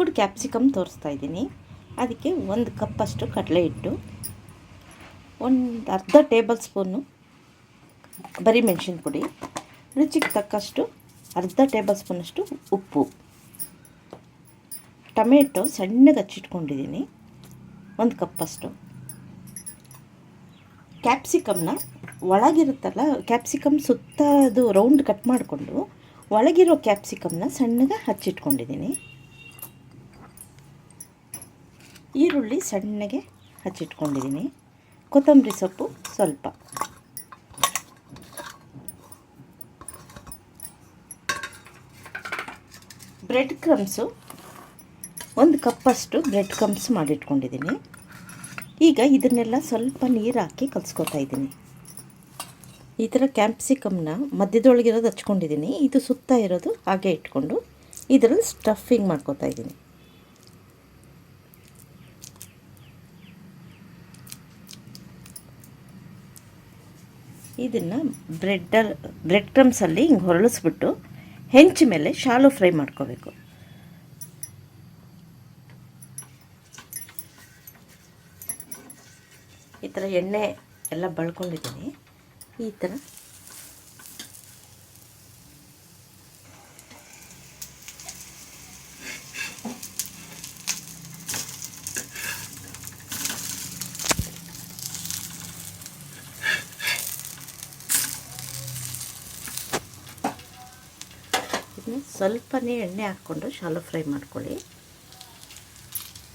Stuffed capsicum ತೋರಿಸ್ತಾ ಇದ್ದೀನಿ. ಅದಕ್ಕೆ 1 ಕಪ್ಪಷ್ಟು ಕಡಲೆ ಹಿಟ್ಟು, ಒಂದು ಅರ್ಧ ಟೇಬಲ್ ಸ್ಪೂನು ಬರೀ ಮೆಣಸಿನ ಪುಡಿ, ರುಚಿಗೆ ತಕ್ಕಷ್ಟು ಅರ್ಧ ಟೇಬಲ್ ಸ್ಪೂನಷ್ಟು ಉಪ್ಪು, ಟೊಮೆಟೊ ಸಣ್ಣಗೆ ಹಚ್ಚಿಟ್ಕೊಂಡಿದ್ದೀನಿ 1 ಕಪ್ಪಷ್ಟು. ಕ್ಯಾಪ್ಸಿಕಮ್ನ ಒಳಗಿರುತ್ತಲ್ಲ, ಕ್ಯಾಪ್ಸಿಕಮ್ ಸುತ್ತ ಅದು ರೌಂಡ್ ಕಟ್ ಮಾಡಿಕೊಂಡು ಒಳಗಿರೋ ಕ್ಯಾಪ್ಸಿಕಮ್ನ ಸಣ್ಣಗೆ ಹಚ್ಚಿಟ್ಕೊಂಡಿದ್ದೀನಿ. ಈರುಳ್ಳಿ ಸಣ್ಣಗೆ ಹಚ್ಚಿಟ್ಕೊಂಡಿದ್ದೀನಿ. ಕೊತ್ತಂಬರಿ ಸೊಪ್ಪು ಸ್ವಲ್ಪ, ಬ್ರೆಡ್ ಕ್ರಮ್ಸು 1 ಕಪ್ಪಷ್ಟು ಬ್ರೆಡ್ ಕ್ರಮ್ಸ್ ಮಾಡಿಟ್ಕೊಂಡಿದ್ದೀನಿ. ಈಗ ಇದನ್ನೆಲ್ಲ ಸ್ವಲ್ಪ ನೀರು ಹಾಕಿ ಕಲಿಸ್ಕೊತಾ ಇದ್ದೀನಿ. ಈ ಥರ ಕ್ಯಾಪ್ಸಿಕಮ್ನ ಮಧ್ಯದೊಳಗಿರೋದು ಹಚ್ಕೊಂಡಿದ್ದೀನಿ, ಇದು ಸುತ್ತ ಇರೋದು ಹಾಗೆ ಇಟ್ಕೊಂಡು ಇದರಲ್ಲಿ ಸ್ಟಫಿಂಗ್ ಮಾಡ್ಕೊತಾ ಇದ್ದೀನಿ. ಇದನ್ನು ಬ್ರೆಡ್ ಕ್ರಮ್ಸಲ್ಲಿ ಹಿಂಗೆ ಹೊರಳಿಸ್ಬಿಟ್ಟು ಹೆಂಚು ಮೇಲೆ ಶಾಲೋ ಫ್ರೈ ಮಾಡ್ಕೋಬೇಕು. ಈ ಥರ ಎಣ್ಣೆ ಎಲ್ಲ ಬಳ್ಕೊಂಡಿದ್ದೀನಿ. ಈ ಥರ ಇದನ್ನ ಸ್ವಲ್ಪನೇ ಎಣ್ಣೆ ಹಾಕ್ಕೊಂಡು ಶಾಲೋ ಫ್ರೈ ಮಾಡ್ಕೊಳ್ಳಿ.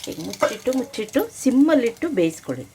ಈಗ ಮುಚ್ಚಿಟ್ಟು ಸಿಮ್ಮಲ್ಲಿಟ್ಟು ಬೇಯಿಸ್ಕೊಳ್ಳಿ.